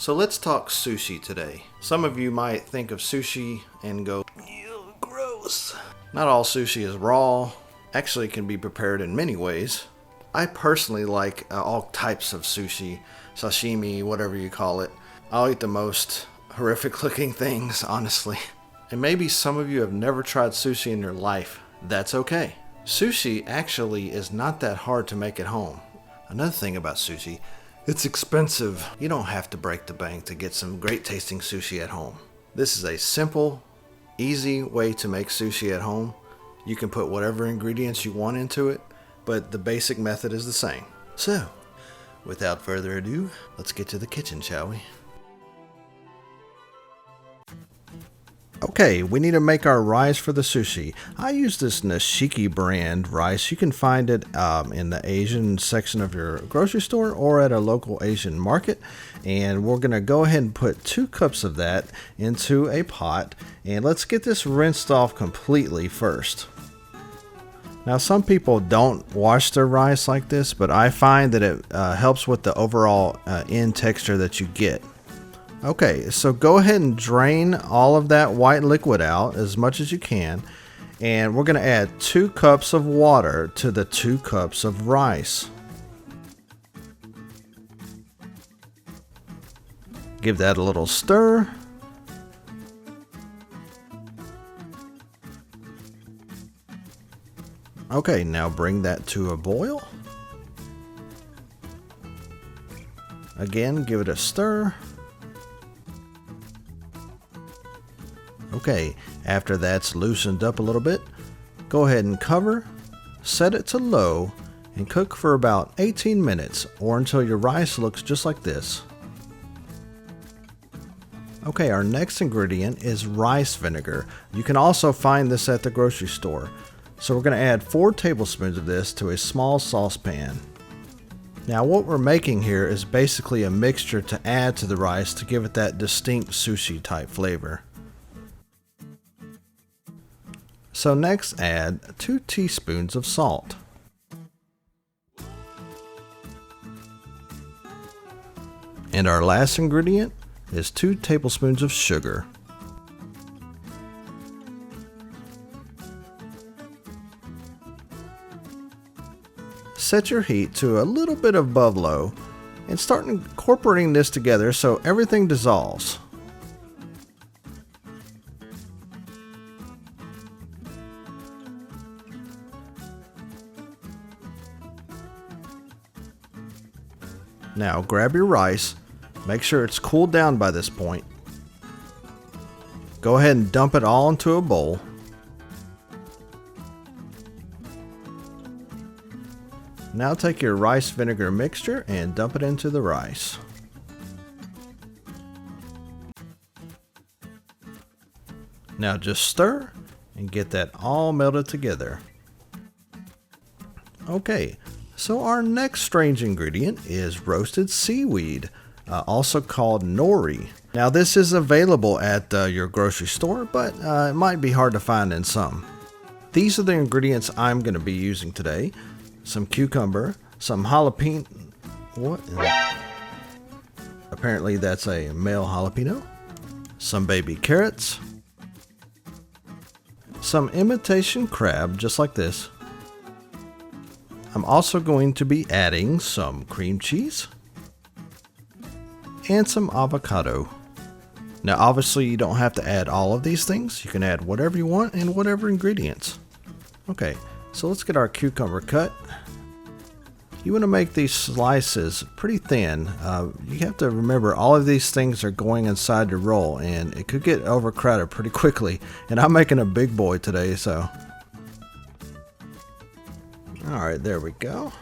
So let's talk sushi today. Some of you might think of sushi and go, ew, gross. Not all sushi is raw. Actually, it can be prepared in many ways. I personally like all types of sushi, sashimi, whatever you call it. I'll eat the most horrific looking things, honestly. And maybe some of you have never tried sushi in your life. That's okay. Sushi actually is not that hard to make at home. Another thing about sushi, it's expensive. You don't have to break the bank to get some great tasting sushi at home. This is a simple, easy way to make sushi at home. You can put whatever ingredients you want into it, but the basic method is the same. So, without further ado, let's get to the kitchen, shall we? Okay, we need to make our rice for the sushi. I use this Nishiki brand rice. You can find it in the Asian section of your grocery store or at a local Asian market. And we're going to go ahead and put 2 cups of that into a pot. And let's get this rinsed off completely first. Now, some people don't wash their rice like this, but I find that it helps with the overall end texture that you get. Okay, so go ahead and drain all of that white liquid out as much as you can. And we're going to add 2 cups of water to the 2 cups of rice. Give that a little stir. Okay, now bring that to a boil. Again, give it a stir. Okay, after that's loosened up a little bit, go ahead and cover, set it to low, and cook for about 18 minutes or until your rice looks just like this. Okay, our next ingredient is rice vinegar. You can also find this at the grocery store. So we're going to add 4 tablespoons of this to a small saucepan. Now what we're making here is basically a mixture to add to the rice to give it that distinct sushi type flavor. So next add 2 teaspoons of salt. And our last ingredient is 2 tablespoons of sugar. Set your heat to a little bit above low and start incorporating this together so everything dissolves. Now grab your rice, make sure it's cooled down by this point. Go ahead and dump it all into a bowl. Now take your rice vinegar mixture and dump it into the rice. Now just stir and get that all melted together. Okay. So our next strange ingredient is roasted seaweed, also called nori. Now this is available at your grocery store, but it might be hard to find in some. These are the ingredients I'm going to be using today. Some cucumber, some jalapeno. What? Apparently that's a male jalapeno. Some baby carrots. Some imitation crab, just like this. I'm also going to be adding some cream cheese and some avocado. Now obviously you don't have to add all of these things. You can add whatever you want and whatever ingredients. Okay, so let's get our cucumber cut. You want to make these slices pretty thin. You have to remember all of these things are going inside your roll and it could get overcrowded pretty quickly. And I'm making a big boy today, so. Alright, there we go.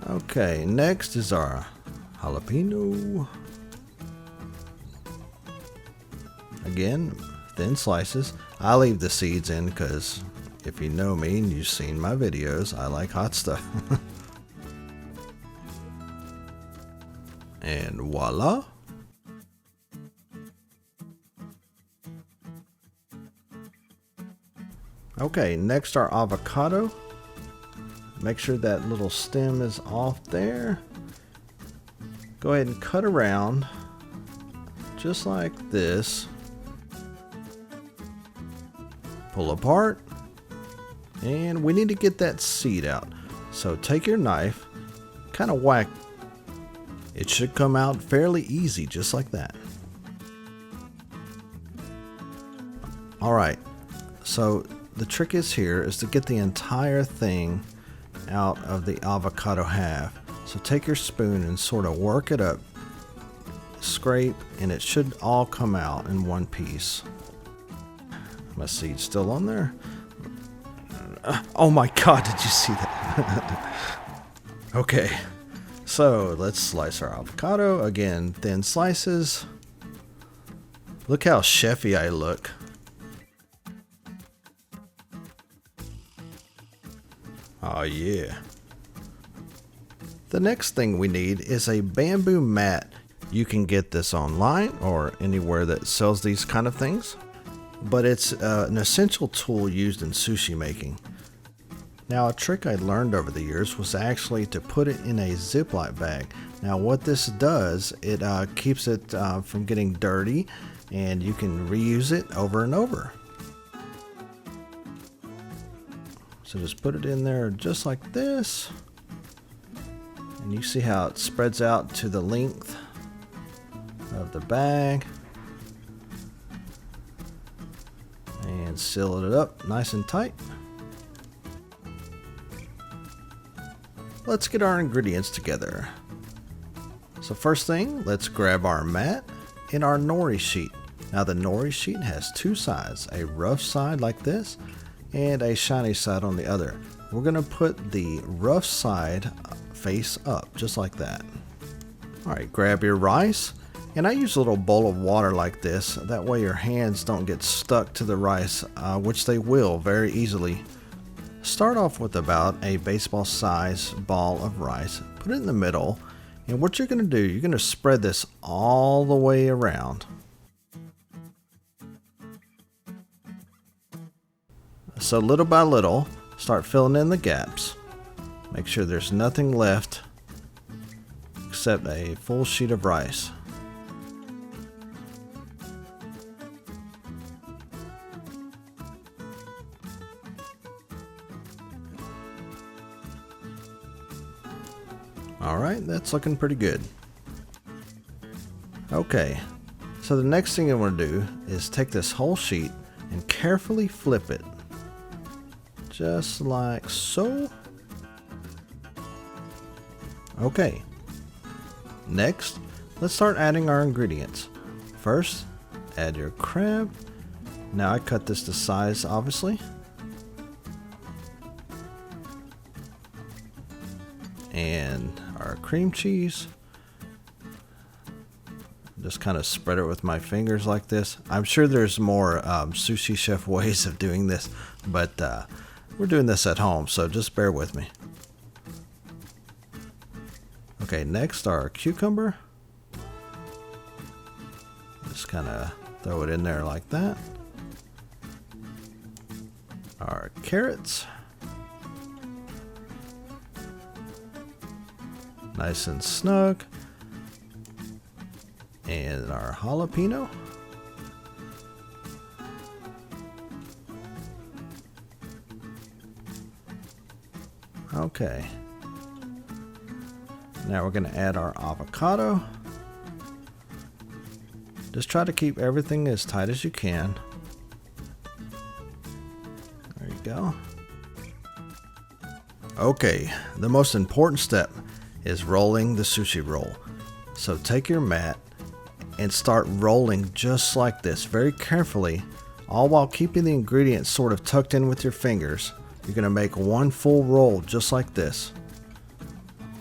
Okay, next is our jalapeno. Again, thin slices. I leave the seeds in because if you know me and you've seen my videos, I like hot stuff. And voila. Okay, next our avocado. Make sure that little stem is off there. Go ahead and cut around just like this. Pull apart. And we need to get that seed out. So take your knife, kind of whack. It should come out fairly easy, just like that. Alright, so the trick is to get the entire thing out of the avocado half. So take your spoon and sort of work it up, scrape, and it should all come out in one piece. My seed's still on there. Oh my god, did you see that? Okay, so let's slice our avocado. Again, thin slices. Look how chefy I look. Oh yeah. The next thing we need is a bamboo mat. You can get this online or anywhere that sells these kind of things, but it's an essential tool used in sushi making. Now, a trick I learned over the years was actually to put it in a Ziploc bag. Now what this does, it keeps it from getting dirty, and you can reuse it over and over. So just put it in there just like this. And you see how it spreads out to the length of the bag. And seal it up nice and tight. Let's get our ingredients together. So first thing, let's grab our mat and our nori sheet. Now the nori sheet has two sides, a rough side like this and a shiny side on the other. We're going to put the rough side face up, just like that. Alright, grab your rice, and I use a little bowl of water like this, that way your hands don't get stuck to the rice, which they will very easily. Start off with about a baseball size ball of rice, put it in the middle, and what you're going to do, you're going to spread this all the way around. So little by little, start filling in the gaps. Make sure there's nothing left except a full sheet of rice. Alright, that's looking pretty good. Okay, so the next thing I want to do is take this whole sheet and carefully flip it. Just like so. Okay. Next, let's start adding our ingredients. First, add your crab. Now I cut this to size, obviously. And our cream cheese. Just kind of spread it with my fingers like this. I'm sure there's more sushi chef ways of doing this, but we're doing this at home, so just bear with me. Okay, next our cucumber. Just kind of throw it in there like that. Our carrots. Nice and snug. And our jalapeno. Okay. Now we're going to add our avocado. Just try to keep everything as tight as you can. There you go. Okay, the most important step is rolling the sushi roll. So take your mat and start rolling just like this, very carefully, all while keeping the ingredients sort of tucked in with your fingers. You're going to make one full roll just like this.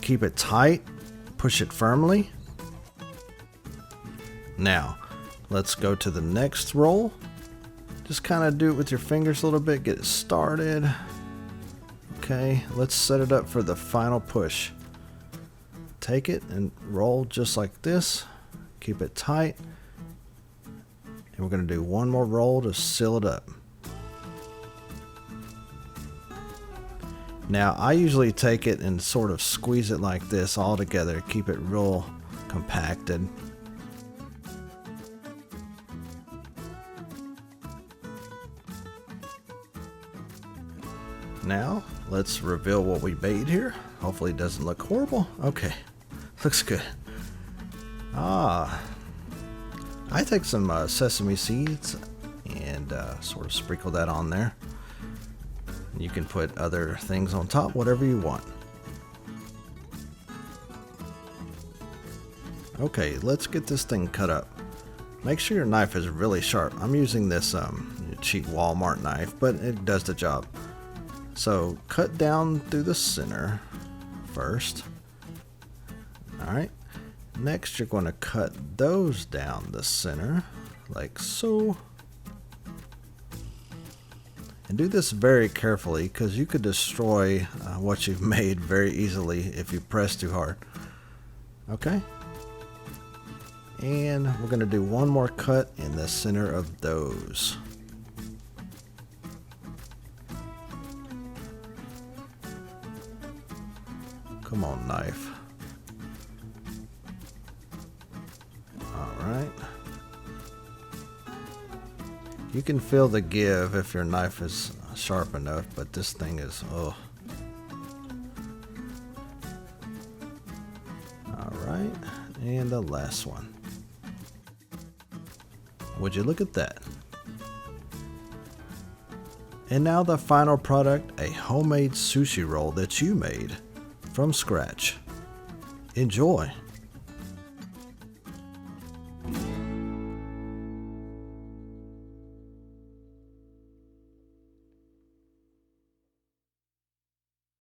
Keep it tight, push it firmly. Now, let's go to the next roll. Just kind of do it with your fingers a little bit, get it started. Okay, let's set it up for the final push. Take it and roll just like this. Keep it tight. And we're going to do one more roll to seal it up. Now, I usually take it and sort of squeeze it like this all together. Keep it real compacted. Now, let's reveal what we made here. Hopefully it doesn't look horrible. Okay, looks good. I take some sesame seeds and sort of sprinkle that on there. You can put other things on top, whatever you want. Okay, let's get this thing cut up. Make sure your knife is really sharp. I'm using this cheap Walmart knife, but it does the job. So cut down through the center first. Alright, next you're going to cut those down the center, like so. And do this very carefully because you could destroy what you've made very easily if you press too hard. Okay. And we're going to do one more cut in the center of those. Come on, knife. Alright. You can feel the give if your knife is sharp enough, but this thing is, oh. Alright, and the last one. Would you look at that? And now the final product, a homemade sushi roll that you made from scratch. Enjoy!